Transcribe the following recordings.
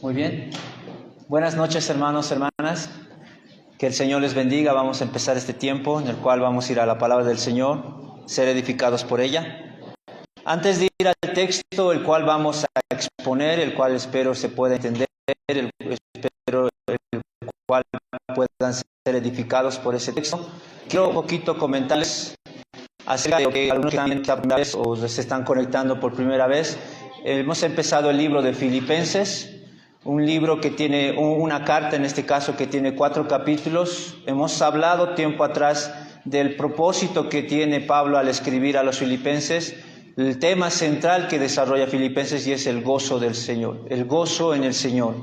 Muy bien. Buenas noches, hermanos, hermanas. Que el Señor les bendiga. Vamos a empezar este tiempo en el cual vamos a ir a la palabra del Señor, ser edificados por ella. Antes de ir al texto, el cual vamos a exponer, el cual espero se pueda entender, el cual puedan ser edificados por ese texto, quiero un poquito comentarles acerca de lo que algunos también la primera vez o se están conectando por primera vez. Hemos empezado el libro de Filipenses, un libro que tiene una carta, en este caso, que tiene 4 capítulos. Hemos hablado tiempo atrás del propósito que tiene Pablo al escribir a los filipenses, el tema central que desarrolla Filipenses, y es el gozo del Señor, el gozo en el Señor.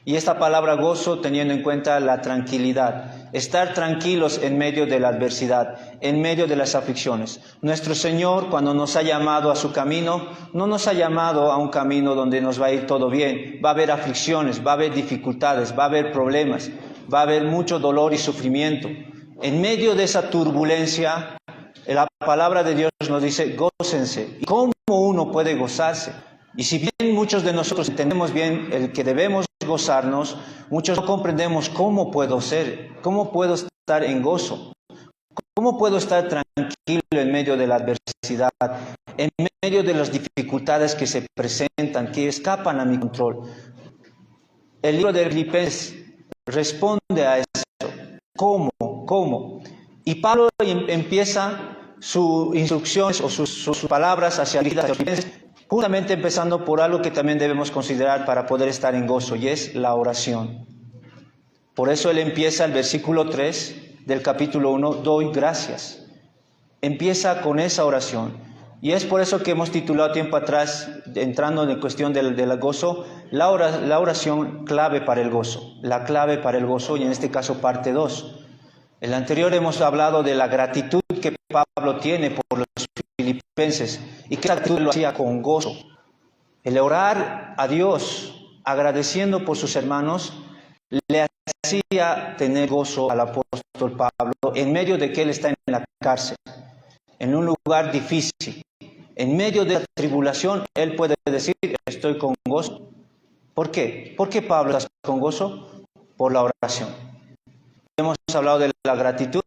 Y esta palabra gozo teniendo en cuenta la tranquilidad, estar tranquilos en medio de la adversidad, en medio de las aflicciones. Nuestro Señor, cuando nos ha llamado a su camino, no nos ha llamado a un camino donde nos va a ir todo bien. Va a haber aflicciones, va a haber dificultades, va a haber problemas, va a haber mucho dolor y sufrimiento. En medio de esa turbulencia, la palabra de Dios nos dice, gócense. ¿Y cómo uno puede gozarse? Y si bien muchos de nosotros entendemos bien el que debemos gozarnos, muchos no comprendemos cómo puedo estar en gozo, cómo puedo estar tranquilo en medio de la adversidad, en medio de las dificultades que se presentan, que escapan a mi control. El libro de Filipenses responde a eso. ¿Cómo? Y Pablo empieza sus instrucciones o sus palabras hacia la vida de los filipenses, justamente empezando por algo que también debemos considerar para poder estar en gozo, y es la oración. Por eso él empieza el versículo 3 del capítulo 1, doy gracias. Empieza con esa oración. Y es por eso que hemos titulado tiempo atrás, entrando en cuestión del gozo, la oración clave para el gozo. La clave para el gozo, y en este caso parte 2. En el anterior hemos hablado de la gratitud que Pablo tiene por los filipenses y que esa gratitud lo hacía con gozo. El orar a Dios agradeciendo por sus hermanos le hacía tener gozo al apóstol Pablo en medio de que él está en la cárcel, en un lugar difícil. En medio de la tribulación, él puede decir, estoy con gozo. ¿Por qué? ¿Por qué Pablo está con gozo? Por la oración. Hemos hablado de la gratitud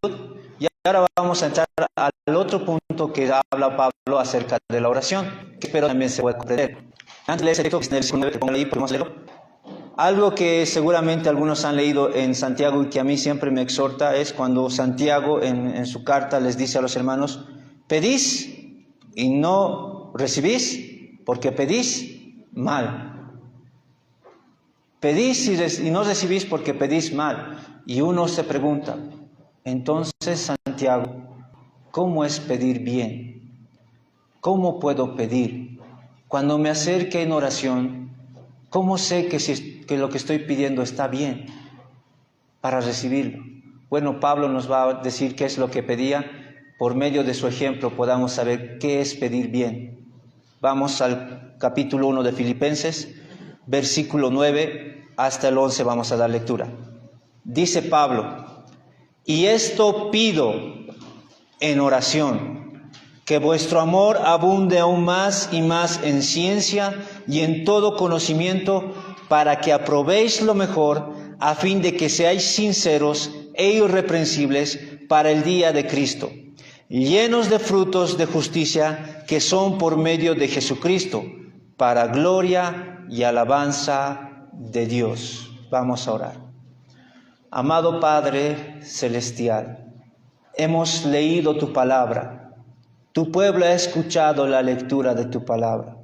y ahora vamos a entrar al otro punto que habla Pablo acerca de la oración, que espero también se pueda comprender. Antes de leer ese texto, que es en el versículo 9, que pongo ahí, podemos leerlo. Algo que seguramente algunos han leído en Santiago y que a mí siempre me exhorta es cuando Santiago en su carta les dice a los hermanos, pedís y no recibís porque pedís mal. Pedís y no recibís porque pedís mal. Y uno se pregunta, entonces Santiago, ¿cómo es pedir bien? ¿Cómo puedo pedir? Cuando me acerque en oración, ¿cómo sé que lo que estoy pidiendo está bien para recibirlo? Bueno, Pablo nos va a decir qué es lo que pedía. Por medio de su ejemplo podamos saber qué es pedir bien. Vamos al capítulo 1 de Filipenses, versículo 9 hasta el 11 vamos a dar lectura. Dice Pablo, y esto pido en oración, que vuestro amor abunde aún más y más en ciencia y en todo conocimiento, para que aprobéis lo mejor, a fin de que seáis sinceros e irreprensibles para el día de Cristo, llenos de frutos de justicia que son por medio de Jesucristo, para gloria y alabanza de Dios. Vamos a orar. Amado Padre Celestial, hemos leído tu palabra. Tu pueblo ha escuchado la lectura de tu palabra.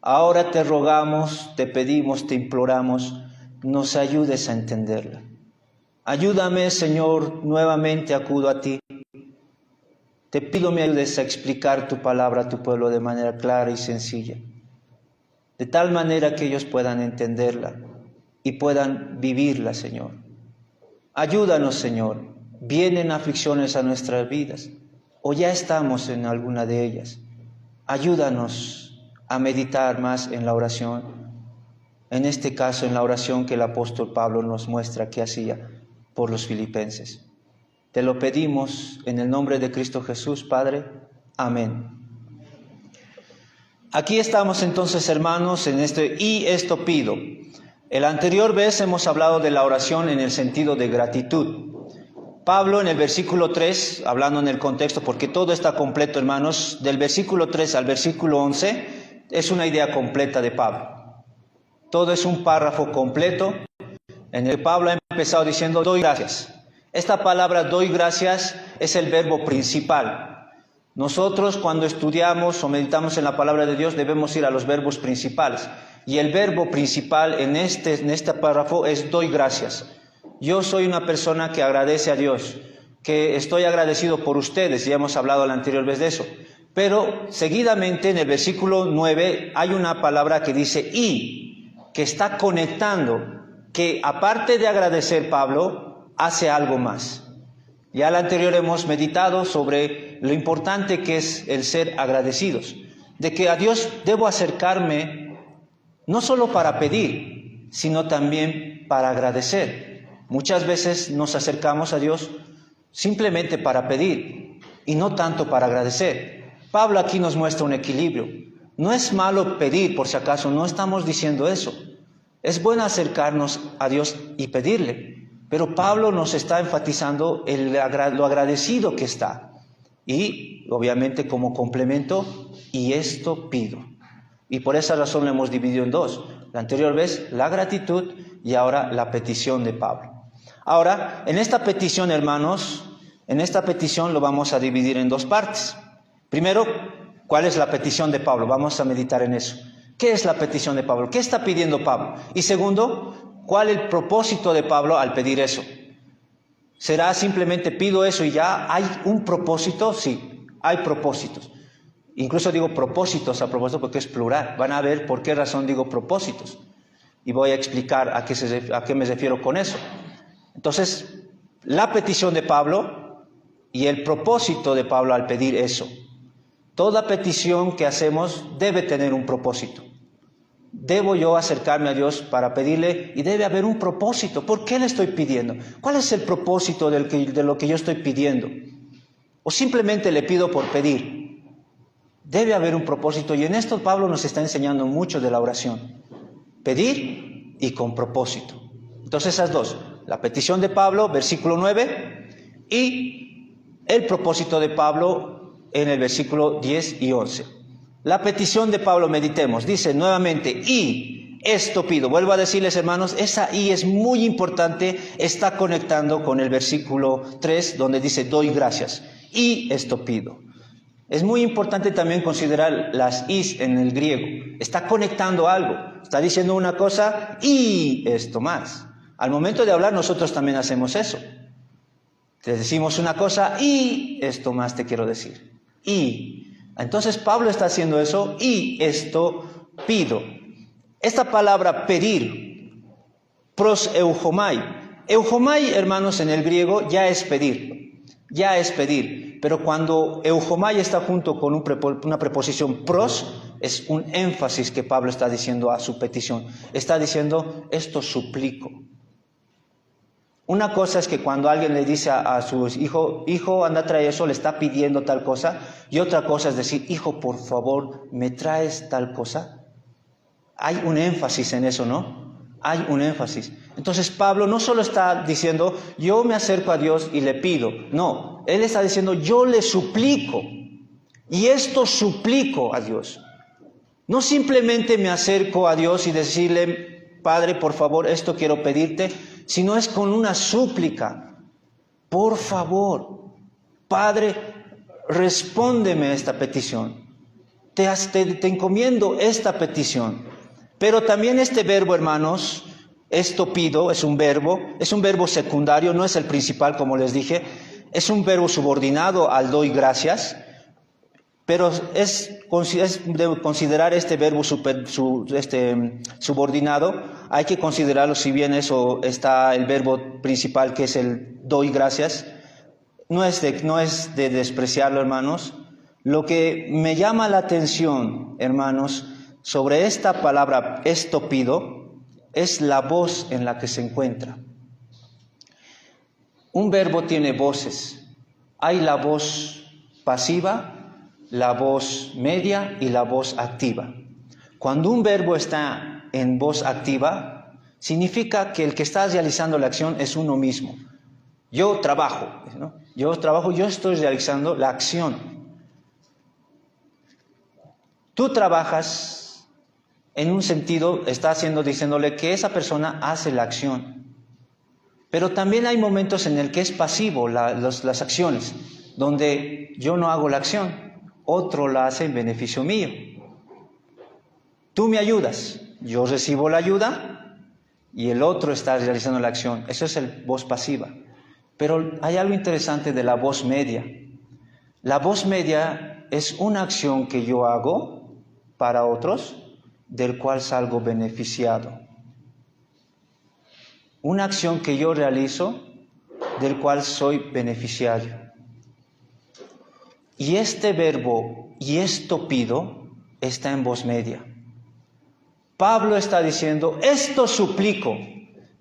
Ahora te rogamos, te pedimos, te imploramos, nos ayudes a entenderla. Ayúdame, Señor, nuevamente acudo a ti. Te pido me ayudes a explicar tu palabra a tu pueblo de manera clara y sencilla, de tal manera que ellos puedan entenderla y puedan vivirla, Señor. Ayúdanos, Señor. Vienen aflicciones a nuestras vidas, o ya estamos en alguna de ellas. Ayúdanos a meditar más en la oración, en este caso en la oración que el apóstol Pablo nos muestra que hacía por los filipenses. Te lo pedimos en el nombre de Cristo Jesús, Padre. Amén. Aquí estamos entonces, hermanos, en y esto pido. El anterior vez hemos hablado de la oración en el sentido de gratitud. Pablo en el versículo 3, hablando en el contexto, porque todo está completo, hermanos, del versículo 3 al versículo 11, es una idea completa de Pablo. Todo es un párrafo completo en el que Pablo ha empezado diciendo, doy gracias. Esta palabra doy gracias es el verbo principal. Nosotros cuando estudiamos o meditamos en la palabra de Dios debemos ir a los verbos principales. Y el verbo principal en este párrafo es doy gracias. Yo soy una persona que agradece a Dios, que estoy agradecido por ustedes, ya hemos hablado la anterior vez de eso. Pero seguidamente en el versículo 9 hay una palabra que dice y, que está conectando, que aparte de agradecer Pablo, hace algo más. Ya la anterior hemos meditado sobre lo importante que es el ser agradecidos, de que a Dios debo acercarme no solo para pedir, sino también para agradecer. Muchas veces nos acercamos a Dios simplemente para pedir y no tanto para agradecer. Pablo aquí nos muestra un equilibrio. No es malo pedir, por si acaso, no estamos diciendo eso. Es bueno acercarnos a Dios y pedirle, pero Pablo nos está enfatizando lo agradecido que está. Y, obviamente, como complemento, y esto pido. Y por esa razón lo hemos dividido en dos. La anterior vez, la gratitud y ahora la petición de Pablo. Ahora, en esta petición, hermanos, en esta petición lo vamos a dividir en dos partes. Primero, ¿cuál es la petición de Pablo? Vamos a meditar en eso. ¿Qué es la petición de Pablo? ¿Qué está pidiendo Pablo? Y segundo, ¿cuál es el propósito de Pablo al pedir eso? ¿Será simplemente pido eso y ya hay un propósito? Sí, hay propósitos. Incluso digo propósitos a propósito porque es plural. Van a ver por qué razón digo propósitos. Y voy a explicar a qué me refiero con eso. Entonces, la petición de Pablo y el propósito de Pablo al pedir eso. Toda petición que hacemos debe tener un propósito. Debo yo acercarme a Dios para pedirle y debe haber un propósito. ¿Por qué le estoy pidiendo? ¿Cuál es el propósito de lo que yo estoy pidiendo? ¿O simplemente le pido por pedir? Debe haber un propósito y en esto Pablo nos está enseñando mucho de la oración. Pedir y con propósito. Entonces esas dos, la petición de Pablo, versículo 9, y el propósito de Pablo en el versículo 10 y 11. La petición de Pablo, meditemos, dice nuevamente, y esto pido. Vuelvo a decirles, hermanos, esa y es muy importante, está conectando con el versículo 3, donde dice, doy gracias, y esto pido. Es muy importante también considerar las is en el griego. Está conectando algo, está diciendo una cosa y esto más. Al momento de hablar nosotros también hacemos eso. Te decimos una cosa y esto más te quiero decir. Y entonces Pablo está haciendo eso y esto pido. Esta palabra pedir, pros eujomai. Eujomai, hermanos, en el griego ya es pedir. Ya es pedir. Pero cuando eujomai está junto con una preposición pros, es un énfasis que Pablo está diciendo a su petición. Está diciendo, esto suplico. Una cosa es que cuando alguien le dice a su hijo, anda a traer eso, le está pidiendo tal cosa. Y otra cosa es decir, hijo, por favor, ¿me traes tal cosa? Hay un énfasis en eso, ¿no? Hay un énfasis. Entonces Pablo no solo está diciendo, yo me acerco a Dios y le pido. No, él está diciendo, yo le suplico. Y esto suplico a Dios. No simplemente me acerco a Dios y decirle, Padre, por favor, esto quiero pedirte, sino es con una súplica. Por favor, Padre, respóndeme esta petición. Te encomiendo esta petición. Pero también este verbo, hermanos, esto pido, es un verbo secundario, no es el principal, como les dije. Es un verbo subordinado al doy gracias. Pero es de considerar este verbo subordinado, hay que considerarlo, si bien eso está el verbo principal que es el doy gracias, no es de despreciarlo, hermanos. Lo que me llama la atención, hermanos, sobre esta palabra, esto pido, es la voz en la que se encuentra. Un verbo tiene voces. Hay la voz pasiva, la voz media y la voz activa. Cuando un verbo está en voz activa, significa que el que está realizando la acción es uno mismo. Yo trabajo, ¿no? Yo estoy realizando la acción. Tú trabajas en un sentido, está diciéndole que esa persona hace la acción. Pero también hay momentos en el que es pasivo las acciones, donde yo no hago la acción, otro la hace en beneficio mío. Tú me ayudas, yo recibo la ayuda y el otro está realizando la acción. Eso es el voz pasiva. Pero hay algo interesante de la voz media. La voz media es una acción que yo hago para otros, del cual salgo beneficiado. Una acción que yo realizo, del cual soy beneficiario. Y este verbo, y esto pido, está en voz media. Pablo está diciendo, esto suplico,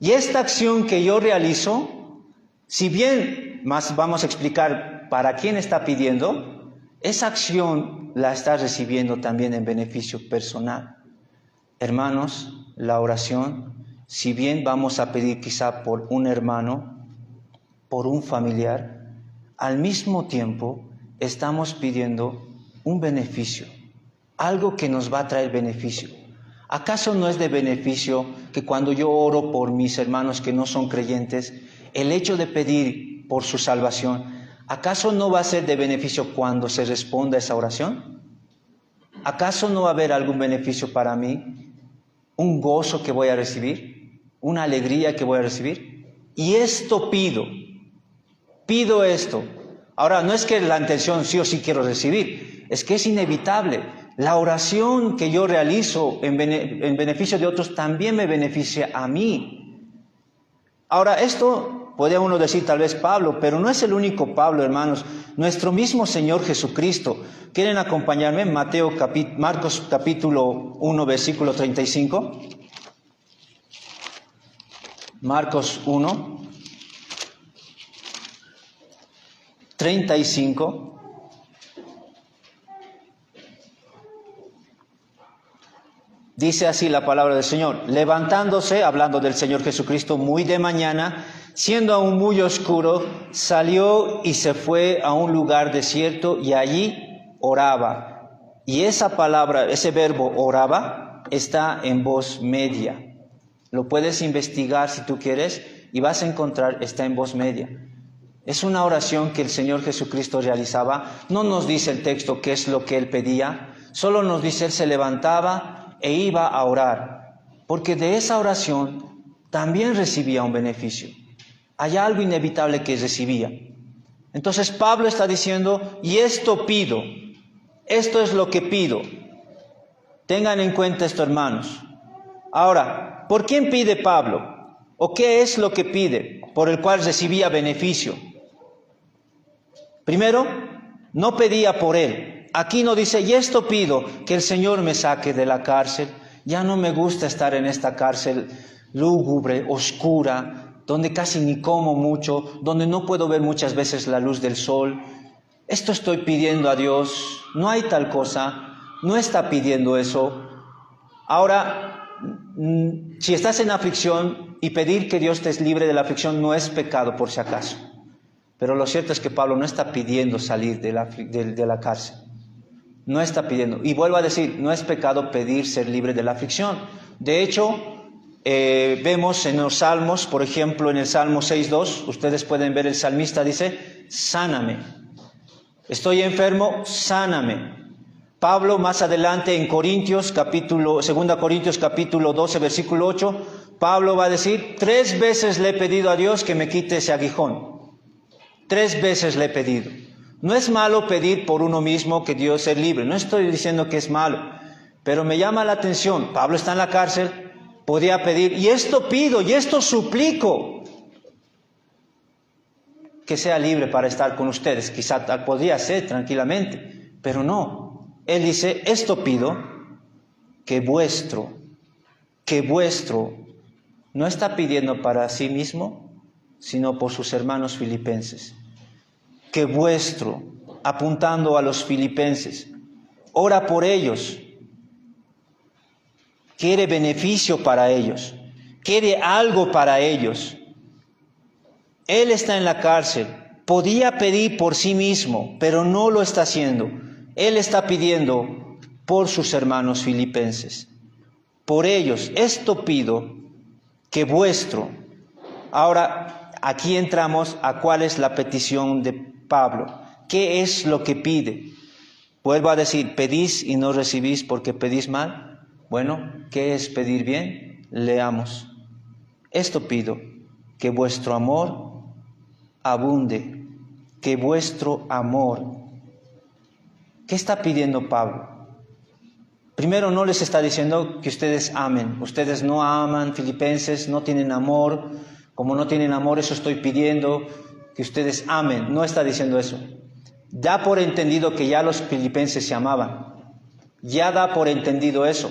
y esta acción que yo realizo, si bien más vamos a explicar para quién está pidiendo, esa acción la está recibiendo también en beneficio personal. Hermanos, la oración, si bien vamos a pedir quizá por un hermano, por un familiar, al mismo tiempo estamos pidiendo un beneficio, algo que nos va a traer beneficio. ¿Acaso no es de beneficio que cuando yo oro por mis hermanos que no son creyentes, el hecho de pedir por su salvación, ¿acaso no va a ser de beneficio cuando se responda a esa oración? ¿Acaso no va a haber algún beneficio para mí? ¿Un gozo que voy a recibir? ¿Una alegría que voy a recibir? Y esto pido esto. Ahora, no es que la intención sí o sí quiero recibir, es que es inevitable. La oración que yo realizo en beneficio de otros también me beneficia a mí. Ahora, esto podría uno decir tal vez Pablo, pero no es el único Pablo, hermanos. Nuestro mismo Señor Jesucristo. ¿Quieren acompañarme en Marcos capítulo 1, versículo 35? Marcos 1, 35. Dice así la palabra del Señor: levantándose, hablando del Señor Jesucristo, muy de mañana, siendo aún muy oscuro, salió y se fue a un lugar desierto y allí oraba. Y esa palabra, ese verbo oraba, está en voz media. Lo puedes investigar si tú quieres y vas a encontrar, está en voz media. Es una oración que el Señor Jesucristo realizaba. No nos dice el texto qué es lo que Él pedía, solo nos dice Él se levantaba e iba a orar, porque de esa oración también recibía un beneficio. Hay algo inevitable que recibía. Entonces Pablo está diciendo, y esto pido, esto es lo que pido. Tengan en cuenta esto, hermanos. Ahora, ¿por quién pide Pablo? ¿O qué es lo que pide por el cual recibía beneficio? Primero, no pedía por él. Aquí no dice, y esto pido, que el Señor me saque de la cárcel. Ya no me gusta estar en esta cárcel lúgubre, oscura, donde casi ni como mucho, donde no puedo ver muchas veces la luz del sol. Esto estoy pidiendo a Dios. No hay tal cosa. No está pidiendo eso. Ahora, si estás en aflicción y pedir que Dios te libre de la aflicción no es pecado por si acaso. Pero lo cierto es que Pablo no está pidiendo salir de la cárcel. No está pidiendo. Y vuelvo a decir, no es pecado pedir ser libre de la aflicción. De hecho, vemos en los Salmos, por ejemplo, en el Salmo 6.2, ustedes pueden ver el salmista dice, sáname. Estoy enfermo, sáname. Pablo más adelante en 2 Corintios capítulo 12, versículo 8, Pablo va a decir, 3 veces le he pedido a Dios que me quite ese aguijón. 3 veces le he pedido. No es malo pedir por uno mismo que Dios sea libre. No estoy diciendo que es malo. Pero me llama la atención. Pablo está en la cárcel. Podría pedir, y esto pido, y esto suplico. Que sea libre para estar con ustedes. Quizá podría ser tranquilamente. Pero no. Él dice, esto pido, que vuestro. No está pidiendo para sí mismo, sino por sus hermanos filipenses. Que vuestro, apuntando a los filipenses, ora por ellos, quiere beneficio para ellos, quede algo para ellos. Él está en la cárcel. Podía pedir por sí mismo, pero no lo está haciendo. Él está pidiendo por sus hermanos filipenses. Por ellos, esto pido que vuestro. Ahora, aquí entramos a cuál es la petición de Pablo. ¿Qué es lo que pide? Vuelvo a decir, pedís y no recibís porque pedís mal. Bueno, ¿qué es pedir bien? Leamos. Esto pido, que vuestro amor abunde, que vuestro amor. ¿Qué está pidiendo Pablo? Primero, no les está diciendo que ustedes amen. Ustedes no aman, filipenses, no tienen amor. Como no tienen amor, eso estoy pidiendo, que ustedes amen. No está diciendo eso. Da por entendido que ya los filipenses se amaban. Ya da por entendido eso.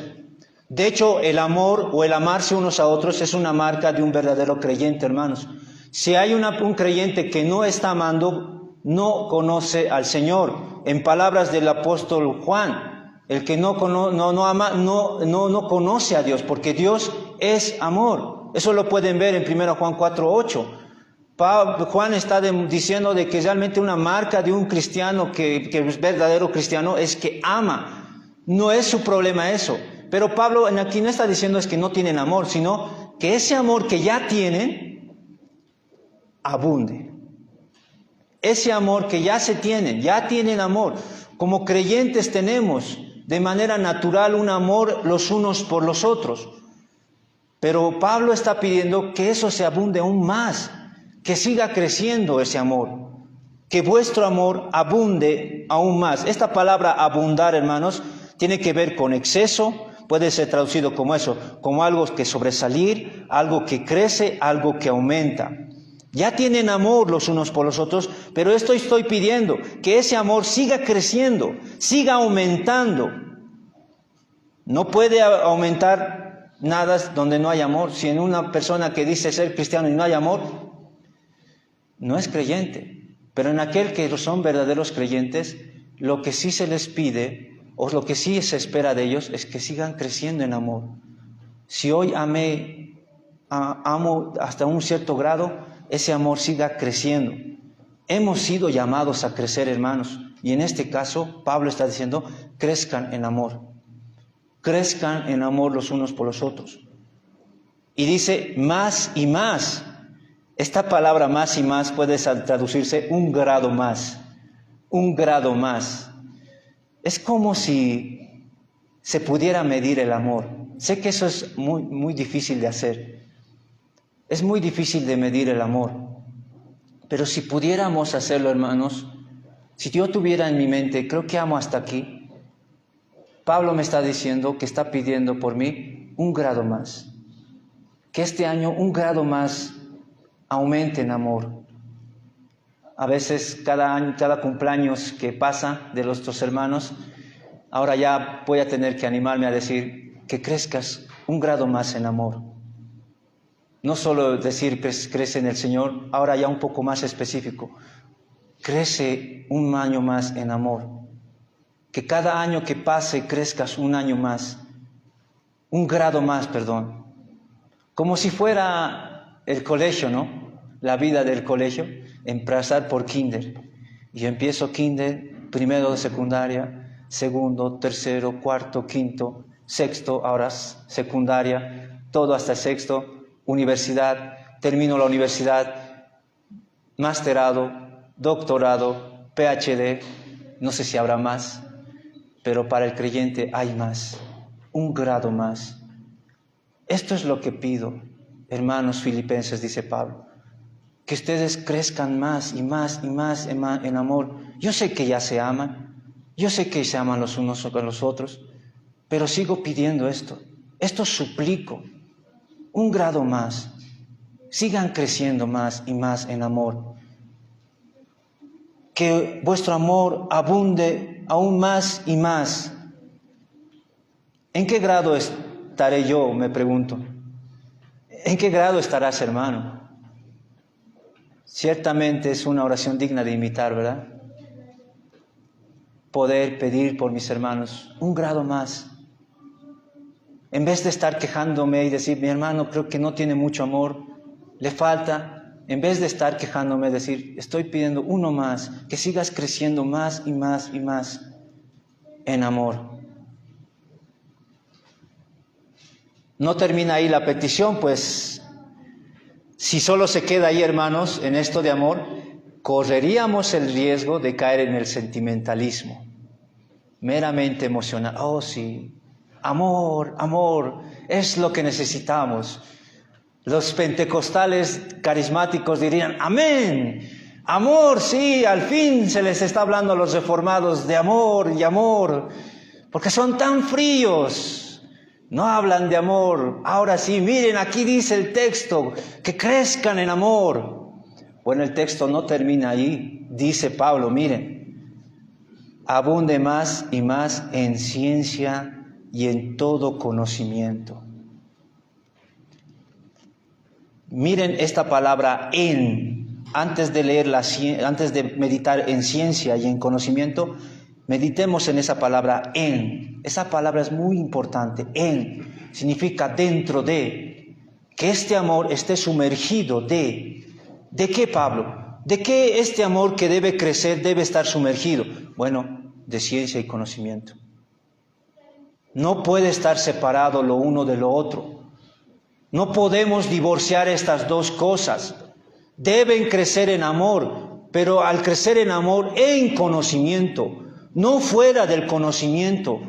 De hecho, el amor o el amarse unos a otros es una marca de un verdadero creyente, hermanos. Si hay un creyente que no está amando, no conoce al Señor. En palabras del apóstol Juan, el que no ama, no conoce a Dios, porque Dios es amor. Eso lo pueden ver en 1 Juan 4:8. Juan está diciendo de que realmente una marca de un cristiano que es verdadero cristiano es que ama. No es su problema eso. Pero Pablo aquí no está diciendo es que no tienen amor, sino que ese amor que ya tienen, abunde. Ese amor que ya se tienen, ya tienen amor. Como creyentes tenemos de manera natural un amor los unos por los otros. Pero Pablo está pidiendo que eso se abunde aún más, que siga creciendo ese amor, que vuestro amor abunde aún más. Esta palabra abundar, hermanos, tiene que ver con exceso, puede ser traducido como eso, como algo que sobresalir, algo que crece, algo que aumenta. Ya tienen amor los unos por los otros, pero esto estoy pidiendo, que ese amor siga creciendo, siga aumentando. No puede aumentar nada donde no hay amor. Si en una persona que dice ser cristiano y no hay amor, no es creyente. Pero en aquel que son verdaderos creyentes, lo que sí se les pide, o lo que sí se espera de ellos, es que sigan creciendo en amor. Si hoy amo hasta un cierto grado, ese amor siga creciendo. Hemos sido llamados a crecer, hermanos, y en este caso Pablo está diciendo, crezcan en amor. Crezcan en amor los unos por los otros. Y dice más y más. Esta palabra más y más puede traducirse un grado más. Un grado más. Es como si se pudiera medir el amor. Sé que eso es muy, muy difícil de hacer. Es muy difícil de medir el amor. Pero si pudiéramos hacerlo, hermanos, si yo tuviera en mi mente, creo que amo hasta aquí, Pablo me está diciendo que está pidiendo por mí un grado más. Que este año un grado más aumente en amor. A veces cada cumpleaños que pasa de nuestros hermanos, ahora ya voy a tener que animarme a decir que crezcas un grado más en amor. No solo decir que crece en el Señor, ahora ya un poco más específico. Crece un año más en amor. Que cada año que pase crezcas un año más. Un grado más, perdón. Como si fuera el colegio, ¿no? La vida del colegio, empezar por kinder. Y yo empiezo kinder, primero de secundaria, segundo, tercero, cuarto, quinto, sexto, ahora secundaria, todo hasta sexto. Universidad, termino la universidad, masterado, doctorado, PhD, no sé si habrá más, pero para el creyente hay más, un grado más. Esto es lo que pido, hermanos filipenses, dice Pablo, que ustedes crezcan más y más y más en amor. Yo sé que ya se aman, yo sé que se aman los unos con los otros, pero sigo pidiendo esto suplico. Un grado más, sigan creciendo más y más en amor. Que vuestro amor abunde aún más y más. ¿En qué grado estaré yo? Me pregunto. ¿En qué grado estarás, hermano? Ciertamente es una oración digna de imitar, ¿verdad? Poder pedir por mis hermanos un grado más. En vez de estar quejándome y decir, mi hermano creo que no tiene mucho amor, le falta, en vez de estar quejándome, decir, estoy pidiendo uno más, que sigas creciendo más y más y más en amor. No termina ahí la petición, pues si solo se queda ahí, hermanos, en esto de amor, correríamos el riesgo de caer en el sentimentalismo, meramente emocional. Oh, sí, amor, amor, es lo que necesitamos. Los pentecostales carismáticos dirían, amén, amor, sí, al fin se les está hablando a los reformados de amor y amor, porque son tan fríos. No hablan de amor. Ahora sí, miren, aquí dice el texto, que crezcan en amor. Bueno, el texto no termina ahí. Dice Pablo, miren, abunde más y más en ciencia y en todo conocimiento. Miren esta palabra en. Antes de leerla, antes de meditar en ciencia y en conocimiento, meditemos en esa palabra en. Esa palabra es muy importante. En significa dentro de. Que este amor esté sumergido de. ¿De qué, Pablo? ¿De qué este amor que debe crecer debe estar sumergido? Bueno, de ciencia y conocimiento. No puede estar separado lo uno de lo otro. No podemos divorciar estas dos cosas. Deben crecer en amor, pero al crecer en amor, en conocimiento. No fuera del conocimiento.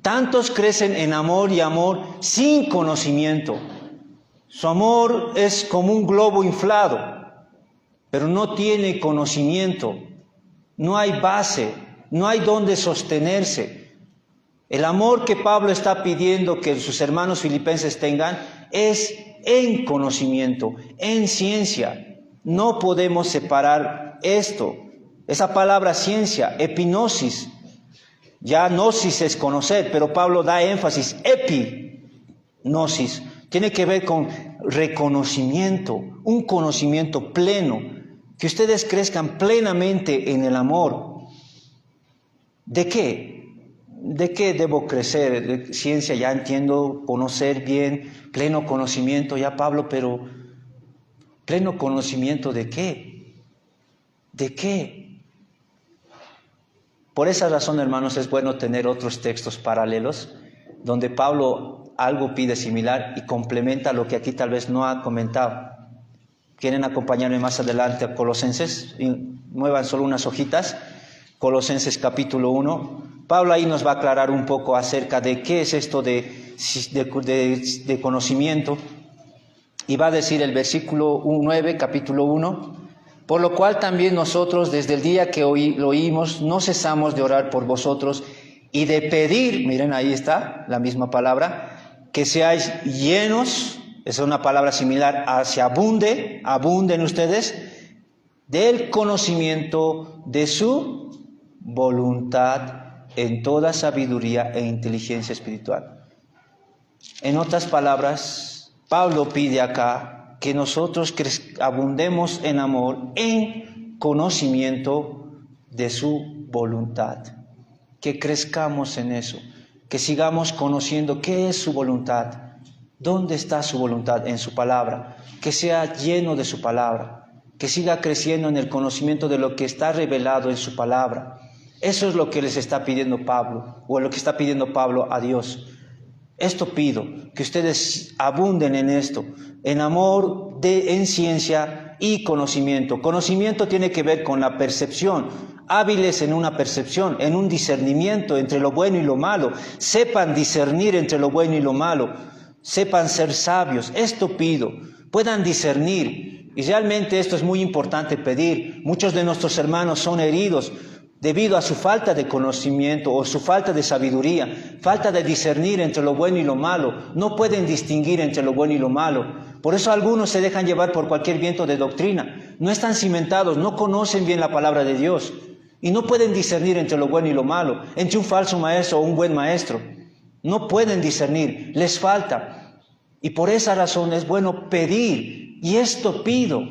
Tantos crecen en amor y amor sin conocimiento. Su amor es como un globo inflado, pero no tiene conocimiento. No hay base, no hay donde sostenerse. El amor que Pablo está pidiendo que sus hermanos filipenses tengan es en conocimiento, en ciencia. No podemos separar esto. Esa palabra ciencia, epinosis, ya gnosis es conocer, pero Pablo da énfasis, epignosis, tiene que ver con reconocimiento, un conocimiento pleno, que ustedes crezcan plenamente en el amor. ¿De qué? ¿De qué debo crecer? De ciencia, ya entiendo, conocer bien, pleno conocimiento, ya Pablo, pero ¿pleno conocimiento de qué? ¿De qué? Por esa razón, hermanos, es bueno tener otros textos paralelos donde Pablo algo pide similar y complementa lo que aquí tal vez no ha comentado. ¿Quieren acompañarme más adelante a Colosenses? Muevan solo unas hojitas. Colosenses capítulo 1. Pablo ahí nos va a aclarar un poco acerca de qué es esto de conocimiento. Y va a decir el versículo 9, capítulo 1. Por lo cual también nosotros, desde el día que lo oímos, no cesamos de orar por vosotros y de pedir, miren ahí está la misma palabra, que seáis llenos, esa es una palabra similar, hacia abunden ustedes, del conocimiento de su voluntad en toda sabiduría e inteligencia espiritual. En otras palabras, Pablo pide acá que nosotros abundemos en amor, en conocimiento de su voluntad. Que crezcamos en eso, que sigamos conociendo qué es su voluntad, dónde está su voluntad en su palabra, que sea lleno de su palabra, que siga creciendo en el conocimiento de lo que está revelado en su palabra. Eso es lo que les está pidiendo Pablo, o lo que está pidiendo Pablo a Dios. Esto pido, que ustedes abunden en esto, en amor, en ciencia y conocimiento. Conocimiento tiene que ver con la percepción, hábiles en una percepción, en un discernimiento entre lo bueno y lo malo. Sepan discernir entre lo bueno y lo malo, sepan ser sabios. Esto pido, puedan discernir. Y realmente esto es muy importante pedir. Muchos de nuestros hermanos son heridos debido a su falta de conocimiento o su falta de sabiduría, falta de discernir entre lo bueno y lo malo. No pueden distinguir entre lo bueno y lo malo. Por eso algunos se dejan llevar por cualquier viento de doctrina. No están cimentados, no conocen bien la palabra de Dios y no pueden discernir entre lo bueno y lo malo, entre un falso maestro o un buen maestro. No pueden discernir, les falta. Y por esa razón es bueno pedir, y esto pido,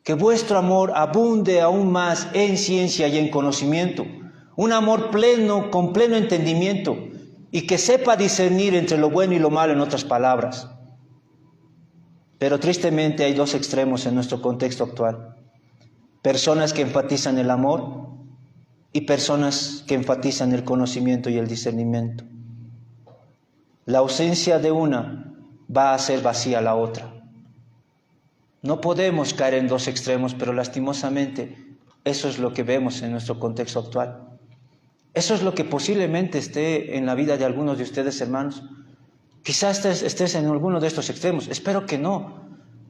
que vuestro amor abunde aún más en ciencia y en conocimiento. Un amor pleno, con pleno entendimiento. y que sepa discernir entre lo bueno y lo malo, en otras palabras. Pero tristemente hay dos extremos en nuestro contexto actual. Personas que enfatizan el amor y personas que enfatizan el conocimiento y el discernimiento. La ausencia de una va a hacer vacía la otra. No podemos caer en dos extremos, pero lastimosamente eso es lo que vemos en nuestro contexto actual. Eso es lo que posiblemente esté en la vida de algunos de ustedes, hermanos. Quizás estés en alguno de estos extremos. Espero que no.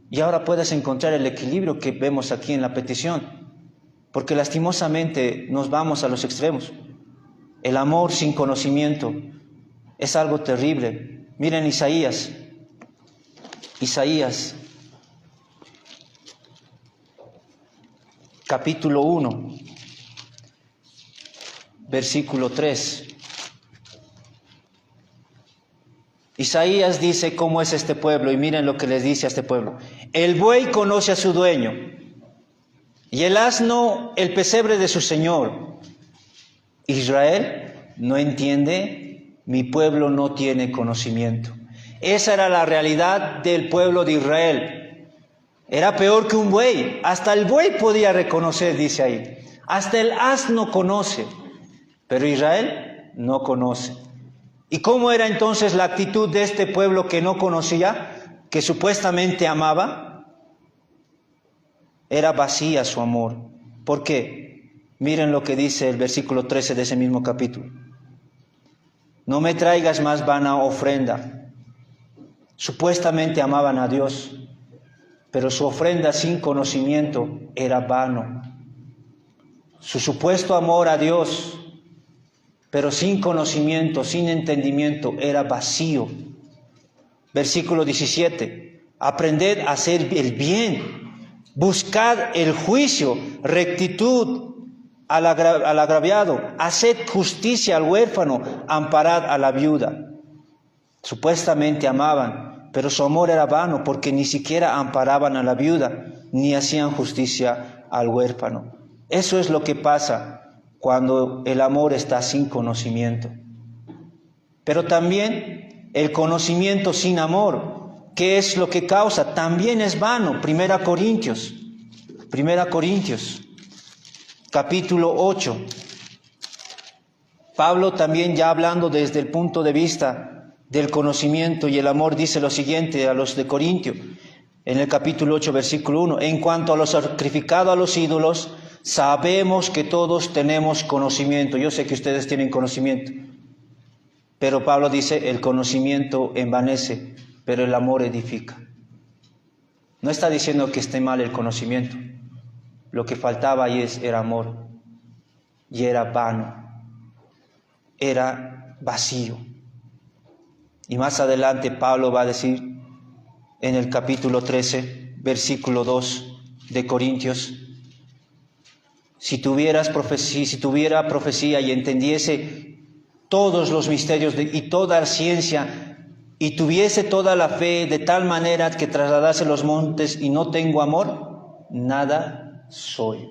Y ahora puedas encontrar el equilibrio que vemos aquí en la petición. Porque lastimosamente nos vamos a los extremos. El amor sin conocimiento es algo terrible. Miren Isaías. Capítulo 1. Versículo 3. Isaías dice cómo es este pueblo, y miren lo que les dice a este pueblo. El buey conoce a su dueño, y el asno el pesebre de su señor. Israel no entiende, mi pueblo no tiene conocimiento. Esa era la realidad del pueblo de Israel. Era peor que un buey. Hasta el buey podía reconocer, dice ahí. Hasta el asno conoce. Pero Israel no conoce. ¿Y cómo era entonces la actitud de este pueblo que no conocía, que supuestamente amaba? Era vacía su amor. ¿Por qué? Miren lo que dice el versículo 13 de ese mismo capítulo. No me traigas más vana ofrenda. Supuestamente amaban a Dios, pero su ofrenda sin conocimiento era vano. Su supuesto amor a Dios, pero sin conocimiento, sin entendimiento, era vacío. Versículo 17. Aprended a hacer el bien, buscad el juicio, rectitud al agraviado, haced justicia al huérfano, amparad a la viuda. Supuestamente amaban, pero su amor era vano, porque ni siquiera amparaban a la viuda, ni hacían justicia al huérfano. Eso es lo que pasa cuando el amor está sin conocimiento. Pero también el conocimiento sin amor, ¿qué es lo que causa? También es vano. Primera Corintios, capítulo 8. Pablo también, ya hablando desde el punto de vista del conocimiento y el amor, dice lo siguiente a los de Corintio, en el capítulo 8, versículo 1. En cuanto a lo sacrificado a los ídolos, sabemos que todos tenemos conocimiento. Yo sé que ustedes tienen conocimiento. Pero Pablo dice, el conocimiento envanece, pero el amor edifica. No está diciendo que esté mal el conocimiento. Lo que faltaba ahí era amor. Y era vano. Era vacío. Y más adelante Pablo va a decir en el capítulo 13, versículo 2 de Corintios, si tuviera profecía y entendiese todos los misterios y toda ciencia, y tuviese toda la fe de tal manera que trasladase los montes y no tengo amor, nada soy,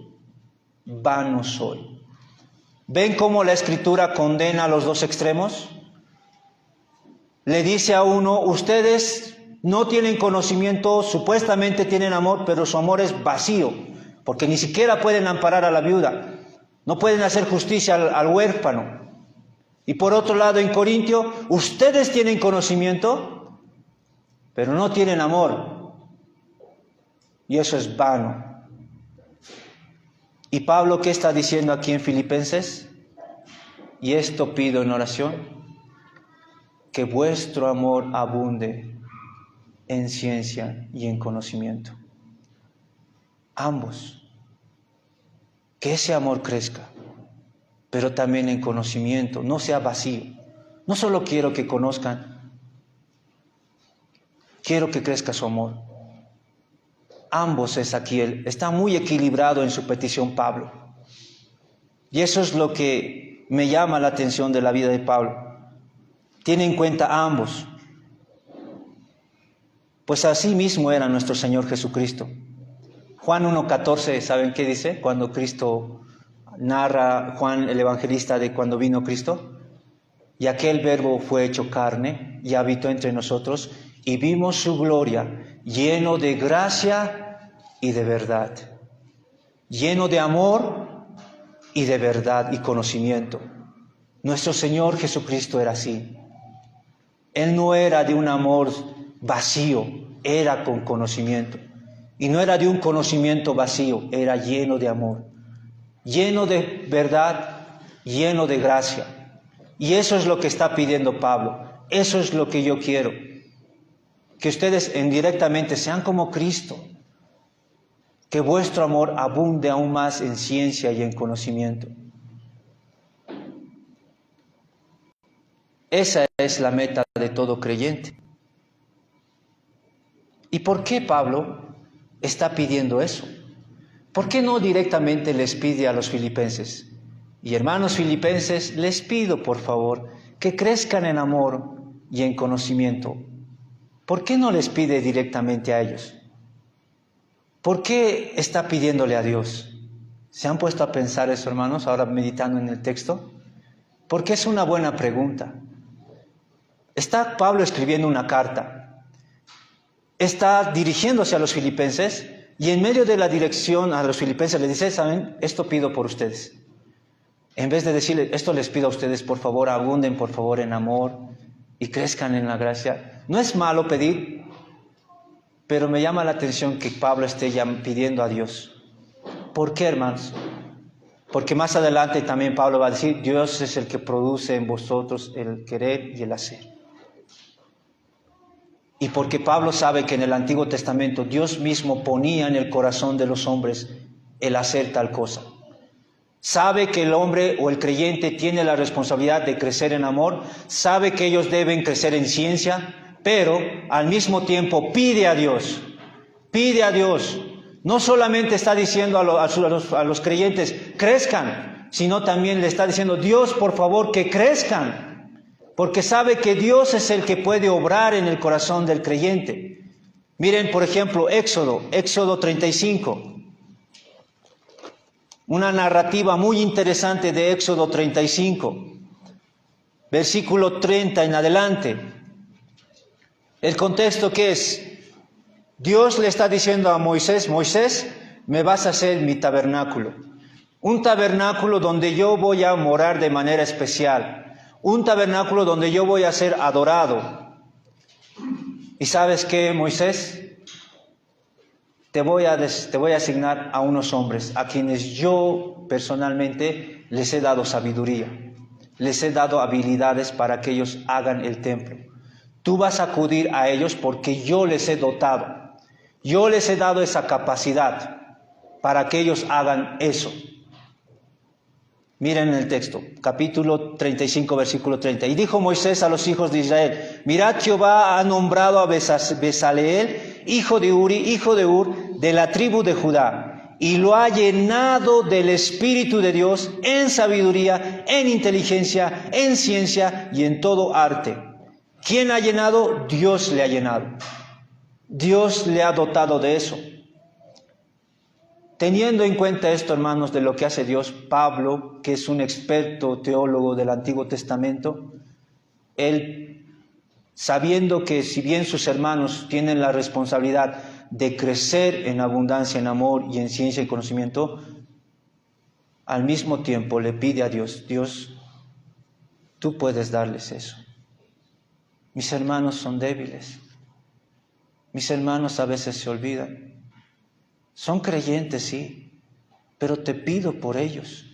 vano soy. ¿Ven cómo la Escritura condena a los dos extremos? Le dice a uno, ustedes no tienen conocimiento, supuestamente tienen amor, pero su amor es vacío, porque ni siquiera pueden amparar a la viuda, no pueden hacer justicia al huérfano. Y por otro lado, en Corintio, ustedes tienen conocimiento, pero no tienen amor. Y eso es vano. ¿Y Pablo qué está diciendo aquí en Filipenses? Y esto pido en oración, que vuestro amor abunde en ciencia y en conocimiento. Ambos. Que ese amor crezca, pero también en conocimiento, no sea vacío. No solo quiero que conozcan, quiero que crezca su amor. Ambos es aquí, está muy equilibrado en su petición Pablo. Y eso es lo que me llama la atención de la vida de Pablo. Tiene en cuenta a ambos. Pues así mismo era nuestro Señor Jesucristo. Juan 1:14, ¿saben qué dice? Cuando Cristo narra, Juan el evangelista, de cuando vino Cristo. Y aquel Verbo fue hecho carne y habitó entre nosotros, y vimos su gloria, lleno de gracia y de verdad, lleno de amor y de verdad y conocimiento. Nuestro Señor Jesucristo era así. Él no era de un amor vacío, era con conocimiento. Y no era de un conocimiento vacío, era lleno de amor, lleno de verdad, lleno de gracia. Y eso es lo que está pidiendo Pablo. Eso es lo que yo quiero. Que ustedes indirectamente sean como Cristo. Que vuestro amor abunde aún más en ciencia y en conocimiento. Esa es la meta de todo creyente. ¿Y por qué Pablo está pidiendo eso? ¿Por qué no directamente les pide a los filipenses? Y hermanos filipenses, les pido por favor que crezcan en amor y en conocimiento. ¿Por qué no les pide directamente a ellos? ¿Por qué está pidiéndole a Dios? ¿Se han puesto a pensar eso, hermanos, ahora meditando en el texto? Porque es una buena pregunta. Está Pablo escribiendo una carta. Está dirigiéndose a los filipenses y en medio de la dirección a los filipenses le dice, ¿saben? Esto pido por ustedes. En vez de decirle, esto les pido a ustedes, por favor, abunden por favor en amor y crezcan en la gracia. No es malo pedir, pero me llama la atención que Pablo esté ya pidiendo a Dios. ¿Por qué, hermanos? Porque más adelante también Pablo va a decir, Dios es el que produce en vosotros el querer y el hacer. Y porque Pablo sabe que en el Antiguo Testamento Dios mismo ponía en el corazón de los hombres el hacer tal cosa. Sabe que el hombre o el creyente tiene la responsabilidad de crecer en amor, sabe que ellos deben crecer en ciencia, pero al mismo tiempo pide a Dios, no solamente está diciendo a los creyentes, crezcan, sino también le está diciendo, Dios, por favor, que crezcan, porque sabe que Dios es el que puede obrar en el corazón del creyente. Miren, por ejemplo, Éxodo 35. Una narrativa muy interesante de Éxodo 35, versículo 30 en adelante. El contexto que es, Dios le está diciendo a Moisés, Moisés, me vas a hacer mi tabernáculo. Un tabernáculo donde yo voy a morar de manera especial. Un tabernáculo donde yo voy a ser adorado. ¿Y sabes qué, Moisés? Te voy a asignar a unos hombres a quienes yo personalmente les he dado sabiduría, les he dado habilidades para que ellos hagan el templo. Tú vas a acudir a ellos porque yo les he dotado, yo les he dado esa capacidad para que ellos hagan eso. Miren el texto, capítulo 35, versículo 30. Y dijo Moisés a los hijos de Israel, mirad, Jehová ha nombrado a Bezaleel, hijo de Ur, de la tribu de Judá, y lo ha llenado del Espíritu de Dios en sabiduría, en inteligencia, en ciencia y en todo arte. ¿Quién ha llenado? Dios le ha llenado. Dios le ha dotado de eso. Teniendo en cuenta esto, hermanos, de lo que hace Dios, Pablo, que es un experto teólogo del Antiguo Testamento, él, sabiendo que si bien sus hermanos tienen la responsabilidad de crecer en abundancia, en amor y en ciencia y conocimiento, al mismo tiempo le pide a Dios, Dios, tú puedes darles eso. Mis hermanos son débiles. Mis hermanos a veces se olvidan. Son creyentes, sí, pero te pido por ellos.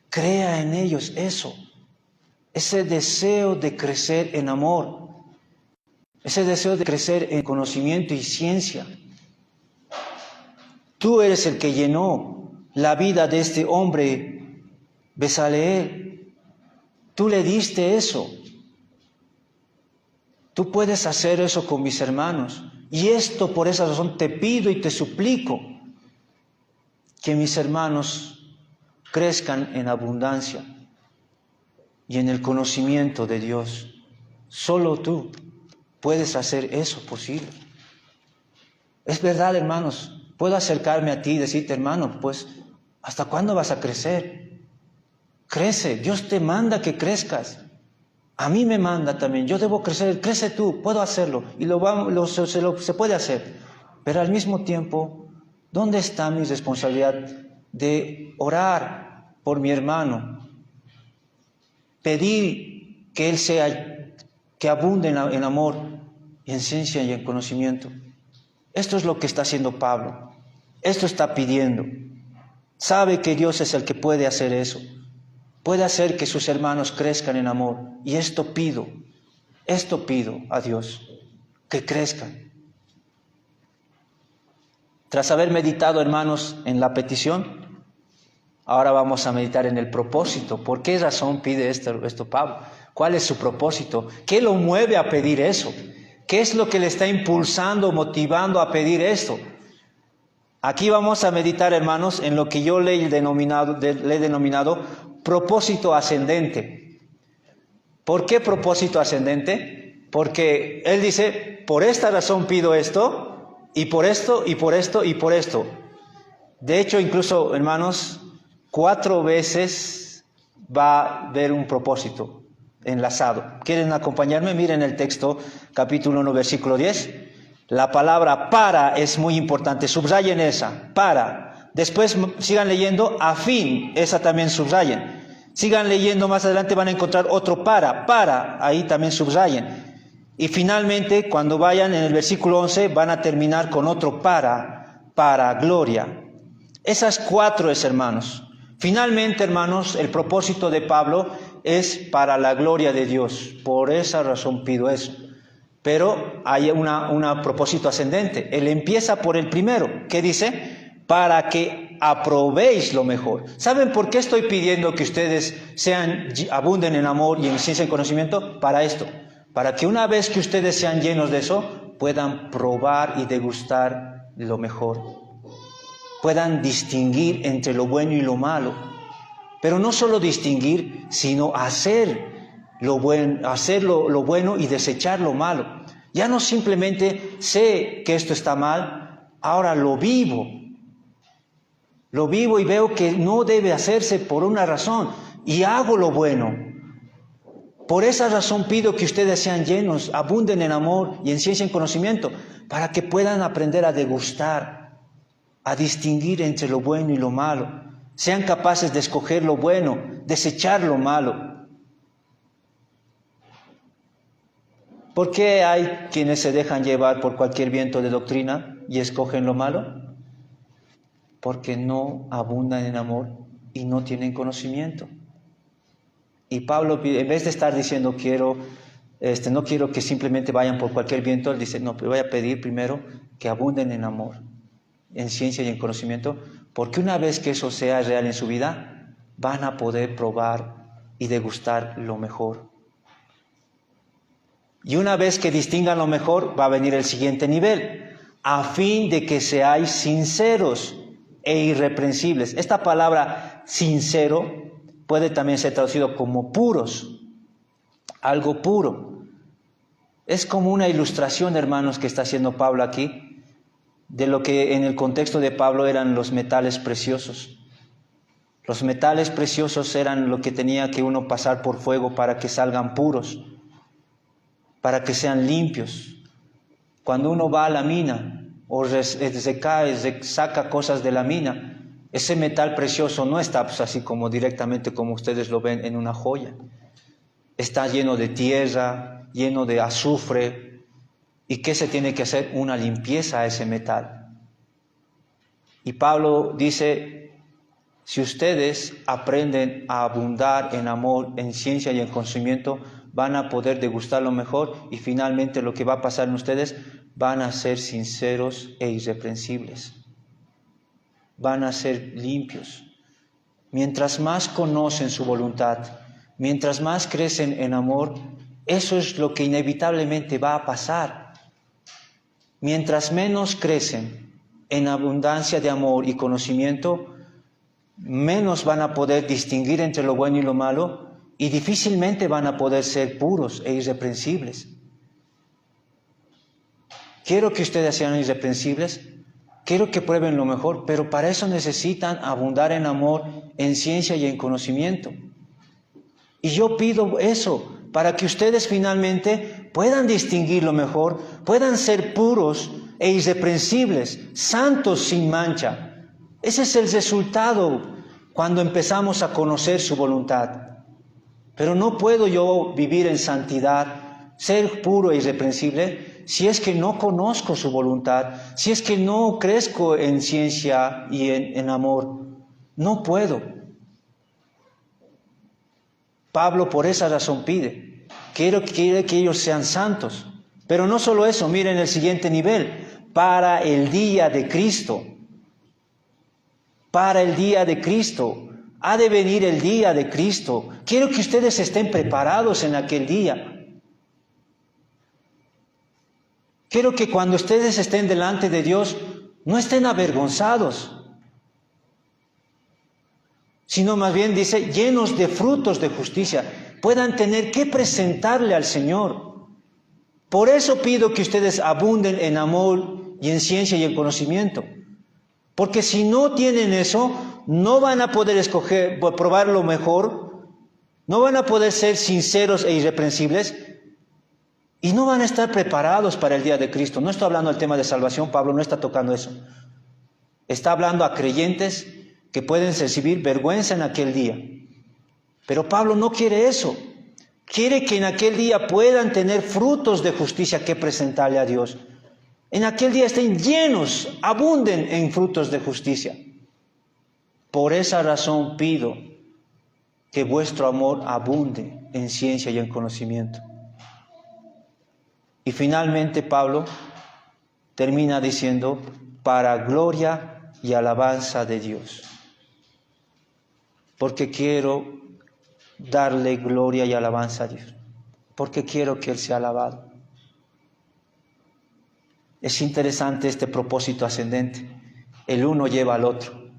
Crea en ellos eso, ese deseo de crecer en amor, ese deseo de crecer en conocimiento y ciencia. Tú eres el que llenó la vida de este hombre, Bezaleel. Tú le diste eso. Tú puedes hacer eso con mis hermanos. Y esto, por esa razón, te pido y te suplico que mis hermanos crezcan en abundancia y en el conocimiento de Dios. Solo tú puedes hacer eso posible. Es verdad, hermanos, puedo acercarme a ti y decirte, hermano, pues, ¿hasta cuándo vas a crecer? Crece, Dios te manda que crezcas. A mí me manda también, yo debo crecer, crece tú, puedo hacerlo, y se puede hacer. Pero al mismo tiempo, ¿dónde está mi responsabilidad de orar por mi hermano? Pedir que él que abunde en amor, en ciencia y en conocimiento. Esto es lo que está haciendo Pablo. Esto está pidiendo. Sabe que Dios es el que puede hacer eso. Puede hacer que sus hermanos crezcan en amor. Y esto pido a Dios, que crezcan. Tras haber meditado, hermanos, en la petición, ahora vamos a meditar en el propósito. ¿Por qué razón pide esto Pablo? ¿Cuál es su propósito? ¿Qué lo mueve a pedir eso? ¿Qué es lo que le está impulsando, motivando a pedir esto? Aquí vamos a meditar, hermanos, en lo que yo le he denominado propósito ascendente. ¿Por qué propósito ascendente? Porque él dice, por esta razón pido esto, y por esto, y por esto, y por esto. De hecho, incluso, hermanos, 4 veces va a haber un propósito enlazado. ¿Quieren acompañarme? Miren el texto, capítulo 1, versículo 10. La palabra para es muy importante, subrayen esa, para. Después sigan leyendo, a fin, esa también subrayen. Sigan leyendo, más adelante van a encontrar otro para, ahí también subrayen. Y finalmente, cuando vayan en el versículo 11, van a terminar con otro para gloria. Esas 4 es, hermanos. Finalmente, hermanos, el propósito de Pablo es para la gloria de Dios. Por esa razón pido eso. Pero hay un propósito ascendente. Él empieza por el primero. ¿Qué dice? Para que aprobéis lo mejor. ¿Saben por qué estoy pidiendo que ustedes abunden en amor y en ciencia y conocimiento? Para esto. Para que una vez que ustedes sean llenos de eso, puedan probar y degustar lo mejor. Puedan distinguir entre lo bueno y lo malo. Pero no solo distinguir, sino hacer lo bueno y desechar lo malo. Ya no simplemente sé que esto está mal, ahora lo vivo. Lo vivo y veo que no debe hacerse por una razón y hago lo bueno. Por esa razón pido que ustedes sean llenos, abunden en amor y en ciencia y conocimiento, para que puedan aprender a degustar, a distinguir entre lo bueno y lo malo. Sean capaces de escoger lo bueno, desechar lo malo. ¿Por qué hay quienes se dejan llevar por cualquier viento de doctrina y escogen lo malo? Porque no abundan en amor y no tienen conocimiento. Y Pablo, en vez de estar diciendo no quiero que simplemente vayan por cualquier viento, él dice, no, pero voy a pedir primero que abunden en amor, en ciencia y en conocimiento, porque una vez que eso sea real en su vida, van a poder probar y degustar lo mejor. Y una vez que distingan lo mejor, va a venir el siguiente nivel, a fin de que seáis sinceros e irreprensibles. Esta palabra sincero puede también ser traducido como puros, algo puro. Es como una ilustración, hermanos, que está haciendo Pablo aquí, de lo que en el contexto de Pablo eran los metales preciosos. Los metales preciosos eran lo que tenía que uno pasar por fuego para que salgan puros, para que sean limpios. Cuando uno va a la mina o saca cosas de la mina, ese metal precioso no está así como directamente como ustedes lo ven en una joya. Está lleno de tierra, lleno de azufre. ¿Y qué se tiene que hacer? Una limpieza a ese metal. Y Pablo dice, si ustedes aprenden a abundar en amor, en ciencia y en conocimiento, van a poder degustar lo mejor y finalmente lo que va a pasar en ustedes, van a ser sinceros e irreprensibles. Van a ser limpios. Mientras más conocen su voluntad, mientras más crecen en amor, eso es lo que inevitablemente va a pasar. Mientras menos crecen en abundancia de amor y conocimiento, menos van a poder distinguir entre lo bueno y lo malo y difícilmente van a poder ser puros e irreprensibles. Quiero que ustedes sean irreprensibles, quiero que prueben lo mejor, pero para eso necesitan abundar en amor, en ciencia y en conocimiento. Y yo pido eso para que ustedes finalmente puedan distinguirlo mejor, puedan ser puros e irreprensibles, santos sin mancha. Ese es el resultado cuando empezamos a conocer su voluntad. Pero no puedo yo vivir en santidad, ser puro e irreprensible, si es que no conozco su voluntad, si es que no crezco en ciencia y en amor. No puedo. Pablo por esa razón pide, quiere que ellos sean santos. Pero no solo eso, miren el siguiente nivel, para el día de Cristo. Para el día de Cristo. Ha de venir el día de Cristo. Quiero que ustedes estén preparados en aquel día. Quiero que cuando ustedes estén delante de Dios, no estén avergonzados, sino más bien dice, llenos de frutos de justicia, puedan tener que presentarle al Señor. Por eso pido que ustedes abunden en amor y en ciencia y en conocimiento. Porque si no tienen eso, no van a poder escoger, probar lo mejor, no van a poder ser sinceros e irreprensibles y no van a estar preparados para el día de Cristo. No estoy hablando del tema de salvación, Pablo no está tocando eso. Está hablando a creyentes que pueden recibir vergüenza en aquel día. Pero Pablo no quiere eso. Quiere que en aquel día puedan tener frutos de justicia que presentarle a Dios. En aquel día estén llenos, abunden en frutos de justicia. Por esa razón pido que vuestro amor abunde en ciencia y en conocimiento. Y finalmente Pablo termina diciendo, para gloria y alabanza de Dios. Porque quiero darle gloria y alabanza a Dios. Porque quiero que Él sea alabado. Es interesante este propósito ascendente. El uno lleva al otro.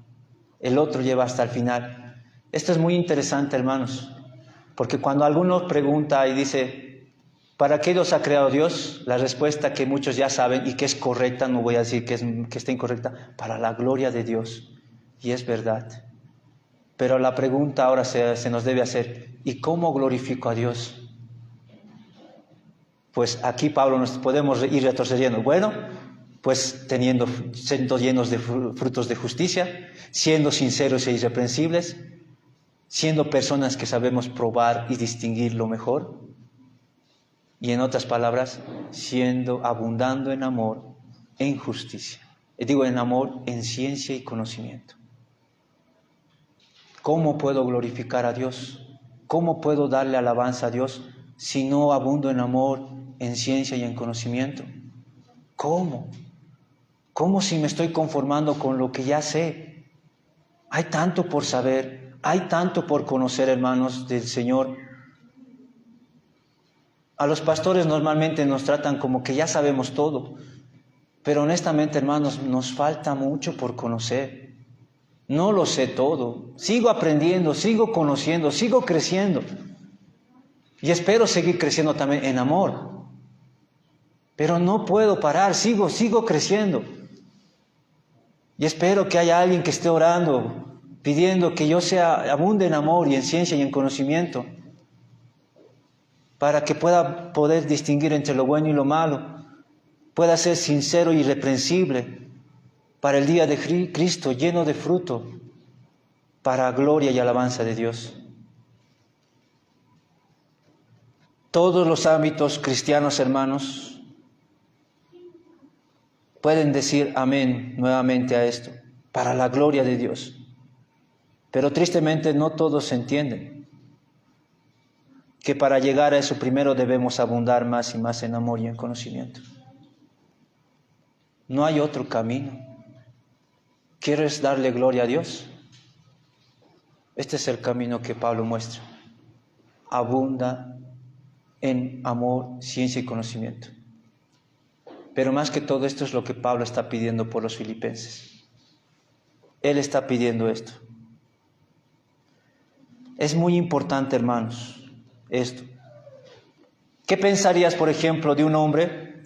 El otro lleva hasta el final. Esto es muy interesante, hermanos. Porque cuando alguno pregunta y dice, ¿para qué Dios ha creado Dios? La respuesta que muchos ya saben y que es correcta, no voy a decir que esté incorrecta, para la gloria de Dios. Y es verdad. Pero la pregunta ahora se nos debe hacer, ¿y cómo glorifico a Dios? Pues aquí Pablo nos podemos ir retrocediendo. Bueno, pues siendo llenos de frutos de justicia, siendo sinceros e irreprensibles, siendo personas que sabemos probar y distinguir lo mejor, y en otras palabras, abundando en amor, en justicia. En amor, en ciencia y conocimiento. ¿Cómo puedo glorificar a Dios? ¿Cómo puedo darle alabanza a Dios si no abundo en amor, en ciencia y en conocimiento? ¿Cómo? ¿Cómo si me estoy conformando con lo que ya sé? Hay tanto por saber, hay tanto por conocer, hermanos, del Señor. A los pastores normalmente nos tratan como que ya sabemos todo, pero honestamente, hermanos, nos falta mucho por conocer. No lo sé todo, sigo aprendiendo, sigo conociendo, sigo creciendo. Y espero seguir creciendo también en amor. Pero no puedo parar, sigo creciendo. Y espero que haya alguien que esté orando, pidiendo que yo abunde en amor y en ciencia y en conocimiento, para que pueda poder distinguir entre lo bueno y lo malo, pueda ser sincero y irreprensible, para el día de Cristo, lleno de fruto, para gloria y alabanza de Dios. Todos los ámbitos cristianos, hermanos, pueden decir amén nuevamente a esto, para la gloria de Dios. Pero tristemente no todos entienden que para llegar a eso primero debemos abundar más y más en amor y en conocimiento. No hay otro camino. ¿Quieres darle gloria a Dios? Este es el camino que Pablo muestra. Abunda en amor, ciencia y conocimiento. Pero más que todo esto es lo que Pablo está pidiendo por los filipenses. Él está pidiendo esto. Es muy importante, hermanos, esto. ¿Qué pensarías, por ejemplo, de un hombre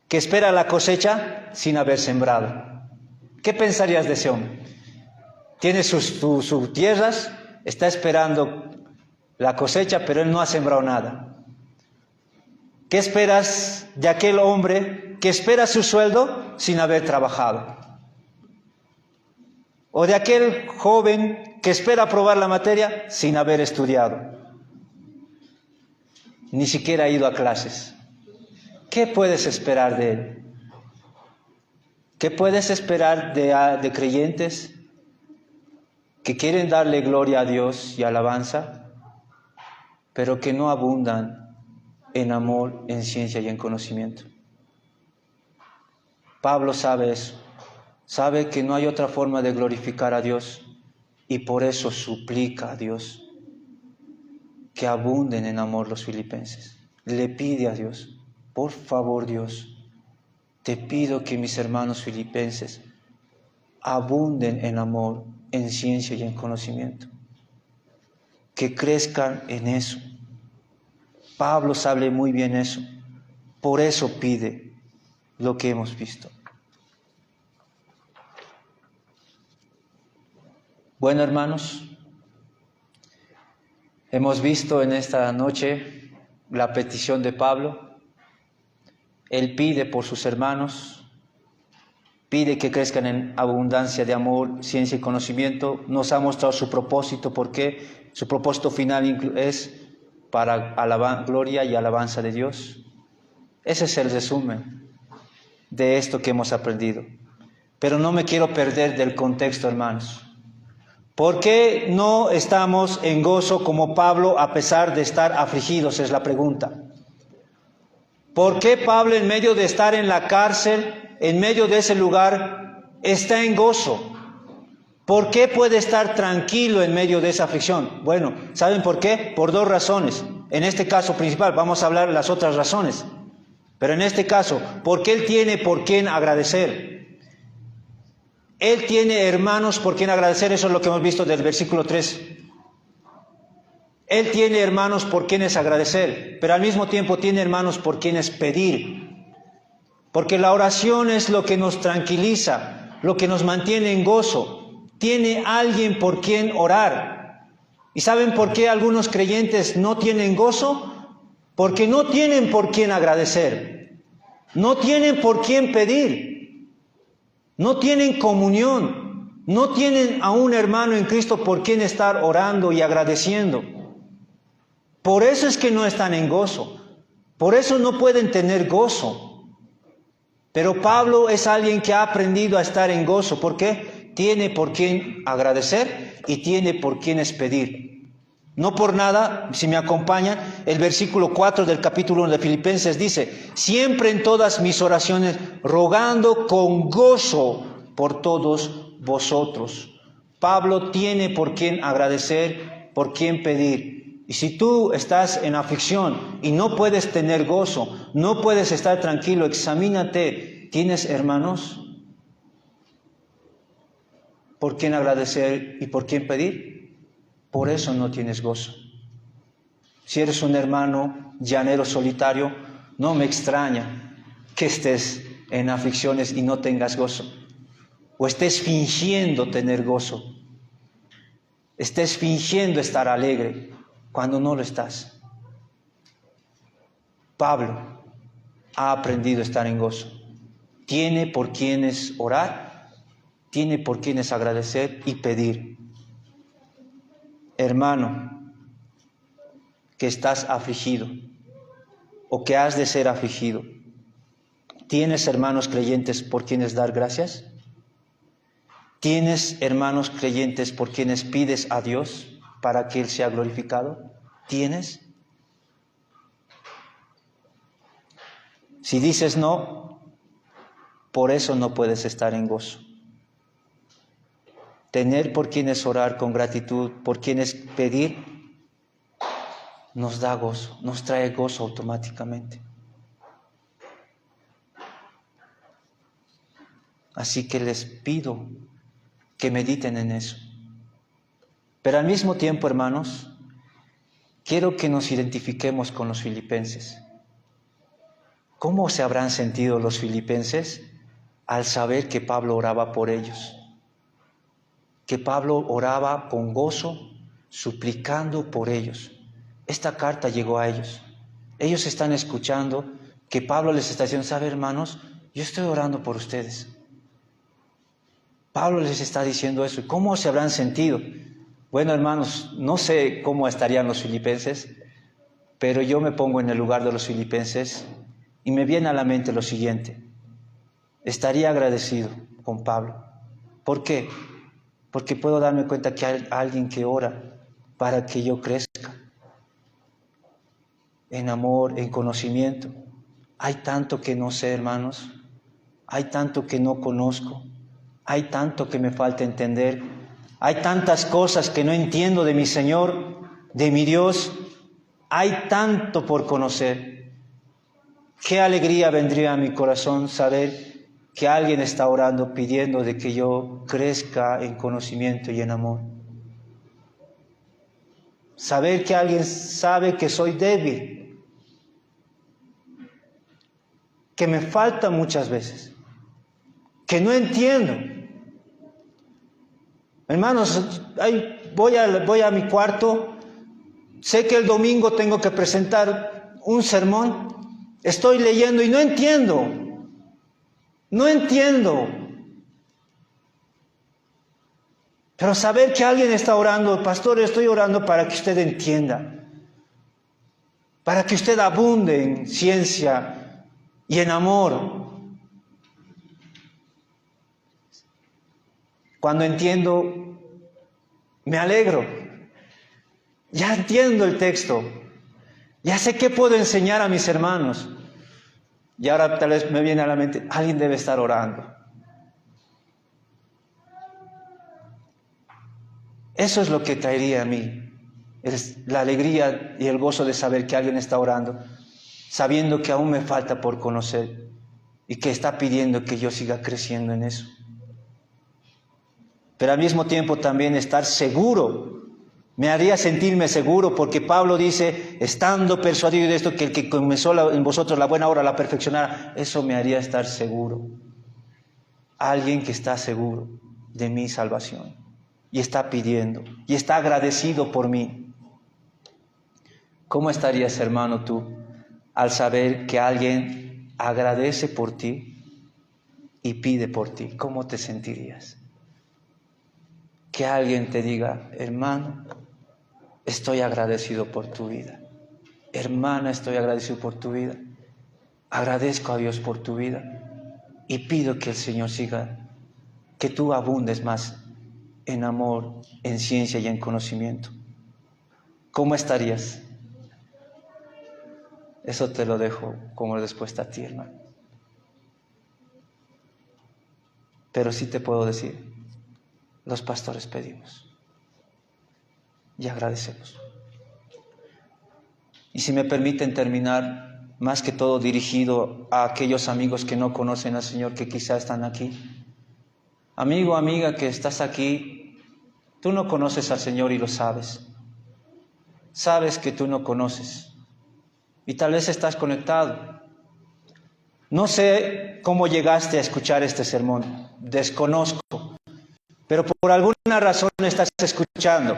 que espera la cosecha sin haber sembrado? ¿Qué pensarías de ese hombre? Tiene sus tierras, está esperando la cosecha, pero él no ha sembrado nada. ¿Qué esperas de aquel hombre que espera su sueldo sin haber trabajado? ¿O de aquel joven que espera aprobar la materia sin haber estudiado? Ni siquiera ha ido a clases. ¿Qué puedes esperar de él? ¿Qué puedes esperar de creyentes que quieren darle gloria a Dios y alabanza, pero que no abundan en amor, en ciencia y en conocimiento? Pablo sabe eso, sabe que no hay otra forma de glorificar a Dios y por eso suplica a Dios que abunden en amor los filipenses. Le pide a Dios, por favor Dios, te pido que mis hermanos filipenses abunden en amor, en ciencia y en conocimiento, que crezcan en eso. Pablo sabe muy bien eso, por eso pide lo que hemos visto. Bueno, hermanos, hemos visto en esta noche la petición de Pablo. Él pide por sus hermanos, pide que crezcan en abundancia de amor, ciencia y conocimiento. Nos ha mostrado su propósito, porque su propósito final es para gloria y alabanza de Dios. Ese es el resumen de esto que hemos aprendido. Pero no me quiero perder del contexto, hermanos. ¿Por qué no estamos en gozo como Pablo a pesar de estar afligidos? Es la pregunta. ¿Por qué Pablo, en medio de estar en la cárcel, en medio de ese lugar, está en gozo? ¿Por qué puede estar tranquilo en medio de esa aflicción? Bueno, ¿saben por qué? Por dos razones. En este caso principal, vamos a hablar de las otras razones. Pero en este caso, porque él tiene por quién agradecer. Él tiene hermanos por quien agradecer, eso es lo que hemos visto del versículo 3. Él tiene hermanos por quienes agradecer, pero al mismo tiempo tiene hermanos por quienes pedir. Porque la oración es lo que nos tranquiliza, lo que nos mantiene en gozo. Tiene alguien por quien orar. ¿Y saben por qué algunos creyentes no tienen gozo? Porque no tienen por quien agradecer. No tienen por quien pedir. No tienen comunión. No tienen a un hermano en Cristo por quien estar orando y agradeciendo. Por eso es que no están en gozo. Por eso no pueden tener gozo. Pero Pablo es alguien que ha aprendido a estar en gozo. ¿Por qué? Tiene por quien agradecer y tiene por quienes pedir. No por nada, si me acompañan, el versículo 4 del capítulo 1 de Filipenses dice: siempre en todas mis oraciones, rogando con gozo por todos vosotros. Pablo tiene por quien agradecer, por quien pedir. Y si tú estás en aflicción y no puedes tener gozo, no puedes estar tranquilo, examínate. ¿Tienes hermanos por quién agradecer y por quién pedir? Por eso no tienes gozo. Si eres un hermano llanero solitario, no me extraña que estés en aflicciones y no tengas gozo. O estés fingiendo tener gozo. Estés fingiendo estar alegre cuando no lo estás. Pablo ha aprendido a estar en gozo. Tiene por quienes orar, tiene por quienes agradecer y pedir. Hermano, que estás afligido o que has de ser afligido, ¿tienes hermanos creyentes por quienes dar gracias? ¿Tienes hermanos creyentes por quienes pides a Dios para que Él sea glorificado? ¿Tienes? Si dices no, por eso no puedes estar en gozo. Tener por quienes orar con gratitud, por quienes pedir, nos da gozo, nos trae gozo automáticamente. Así que les pido que mediten en eso. Pero al mismo tiempo, hermanos, quiero que nos identifiquemos con los filipenses. ¿Cómo se habrán sentido los filipenses al saber que Pablo oraba por ellos? Que Pablo oraba con gozo, suplicando por ellos. Esta carta llegó a ellos. Ellos están escuchando que Pablo les está diciendo, ¿sabe, hermanos? Yo estoy orando por ustedes. Pablo les está diciendo eso. ¿Y cómo se habrán sentido? Bueno, hermanos, no sé cómo estarían los filipenses, pero yo me pongo en el lugar de los filipenses y me viene a la mente lo siguiente. Estaría agradecido con Pablo. ¿Por qué? Porque puedo darme cuenta que hay alguien que ora para que yo crezca en amor, en conocimiento. Hay tanto que no sé, hermanos. Hay tanto que no conozco. Hay tanto que me falta entender. Hay tantas cosas que no entiendo de mi Señor, de mi Dios. Hay tanto por conocer. Qué alegría vendría a mi corazón saber que alguien está orando pidiendo de que yo crezca en conocimiento y en amor. Saber que alguien sabe que soy débil, que me falta muchas veces, que no entiendo. Hermanos, voy a mi cuarto, sé que el domingo tengo que presentar un sermón, estoy leyendo y no entiendo. Pero saber que alguien está orando, pastor, estoy orando para que usted entienda, para que usted abunde en ciencia y en amor. Cuando entiendo, me alegro. Ya entiendo el texto. Ya sé qué puedo enseñar a mis hermanos. Y ahora tal vez me viene a la mente, alguien debe estar orando. Eso es lo que traería a mí, es la alegría y el gozo de saber que alguien está orando, sabiendo que aún me falta por conocer y que está pidiendo que yo siga creciendo en eso. Pero al mismo tiempo también estar seguro, me haría sentirme seguro, porque Pablo dice, estando persuadido de esto, que el que comenzó en vosotros la buena obra la perfeccionará. Eso me haría estar seguro. Alguien que está seguro de mi salvación y está pidiendo y está agradecido por mí. ¿Cómo estarías, hermano, tú al saber que alguien agradece por ti y pide por ti? ¿Cómo te sentirías? Que alguien te diga, hermano, estoy agradecido por tu vida. Hermana, estoy agradecido por tu vida. Agradezco a Dios por tu vida y pido que el Señor siga, que tú abundes más en amor, en ciencia y en conocimiento. ¿Cómo estarías? Eso te lo dejo como respuesta a ti, hermano. Pero sí te puedo decir, los pastores pedimos y agradecemos. Y si me permiten terminar, más que todo dirigido a aquellos amigos que no conocen al Señor, que quizá están aquí. Amigo, amiga, que estás aquí, tú no conoces al Señor y lo sabes. Sabes que tú no conoces y tal vez estás conectado. No sé cómo llegaste a escuchar este sermón, desconozco. Pero por alguna razón estás escuchando.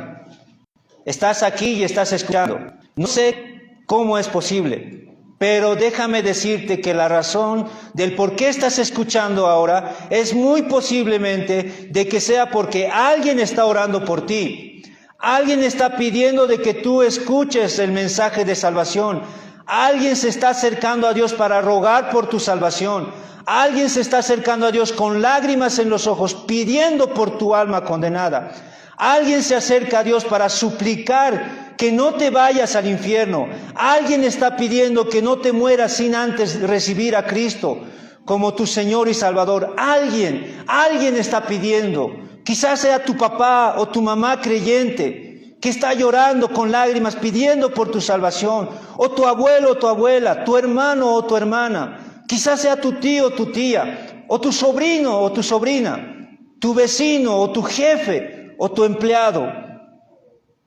Estás aquí y estás escuchando. No sé cómo es posible, pero déjame decirte que la razón del por qué estás escuchando ahora es muy posiblemente de que sea porque alguien está orando por ti. Alguien está pidiendo de que tú escuches el mensaje de salvación. Alguien se está acercando a Dios para rogar por tu salvación. Alguien se está acercando a Dios con lágrimas en los ojos, pidiendo por tu alma condenada. Alguien se acerca a Dios para suplicar que no te vayas al infierno. Alguien está pidiendo que no te mueras sin antes recibir a Cristo como tu Señor y Salvador. Alguien está pidiendo. Quizás sea tu papá o tu mamá creyente que está llorando con lágrimas pidiendo por tu salvación. O tu abuelo o tu abuela, tu hermano o tu hermana. Quizás sea tu tío o tu tía, o tu sobrino o tu sobrina, tu vecino o tu jefe o tu empleado,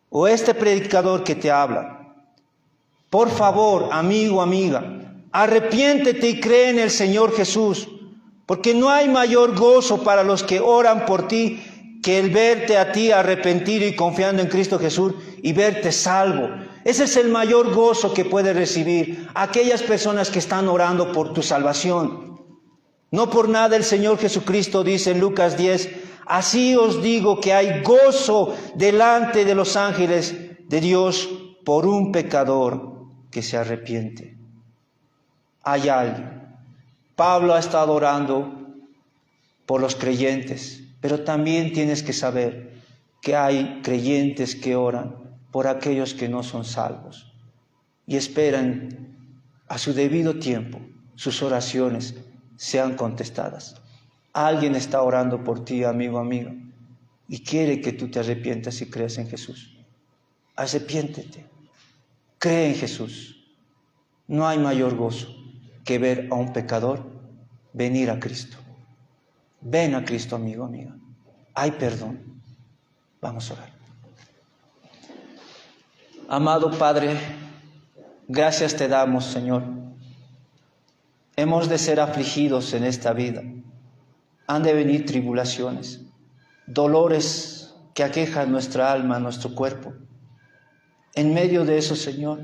o este predicador que te habla. Por favor, amigo, amiga, arrepiéntete y cree en el Señor Jesús, porque no hay mayor gozo para los que oran por ti que el verte a ti arrepentido y confiando en Cristo Jesús y verte salvo. Ese es el mayor gozo que puedes recibir. Aquellas personas que están orando por tu salvación. No por nada el Señor Jesucristo dice en Lucas 10, así os digo que hay gozo delante de los ángeles de Dios por un pecador que se arrepiente. Hay alguien. Pablo ha estado orando por los creyentes, pero también tienes que saber que hay creyentes que oran por aquellos que no son salvos y esperan a su debido tiempo sus oraciones sean contestadas. Alguien está orando por ti, amigo, amiga, y quiere que tú te arrepientas y creas en Jesús. Arrepiéntete, cree en Jesús. No hay mayor gozo que ver a un pecador venir a Cristo. Ven a Cristo, amigo, amiga. Hay perdón. Vamos a orar. Amado Padre, gracias te damos, Señor. Hemos de ser afligidos en esta vida. Han de venir tribulaciones, dolores que aquejan nuestra alma, nuestro cuerpo. En medio de eso, Señor,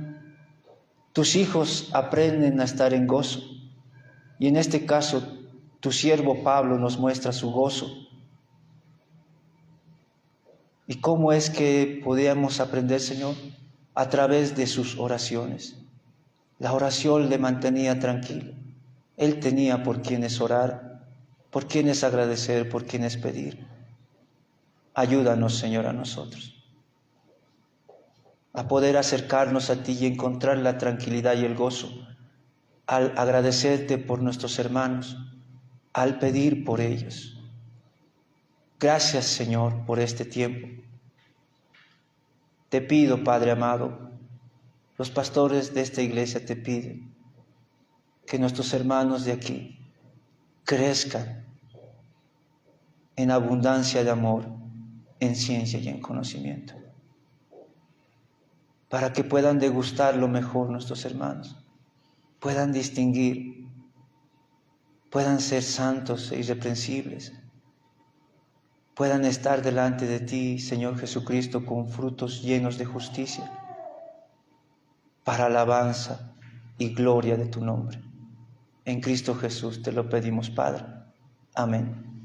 tus hijos aprenden a estar en gozo. Y en este caso, tu siervo Pablo nos muestra su gozo. ¿Y cómo es que podíamos aprender, Señor? A través de sus oraciones. La oración le mantenía tranquilo. Él tenía por quienes orar, por quienes agradecer, por quienes pedir. Ayúdanos, Señor, a nosotros a poder acercarnos a ti y encontrar la tranquilidad y el gozo al agradecerte por nuestros hermanos, al pedir por ellos. Gracias, Señor, por este tiempo. Te pido, Padre amado, los pastores de esta iglesia te piden que nuestros hermanos de aquí crezcan en abundancia de amor, en ciencia y en conocimiento, para que puedan degustar lo mejor nuestros hermanos, puedan distinguir, puedan ser santos e irreprensibles, puedan estar delante de ti, Señor Jesucristo, con frutos llenos de justicia, para alabanza y gloria de tu nombre. En Cristo Jesús te lo pedimos, Padre. Amén.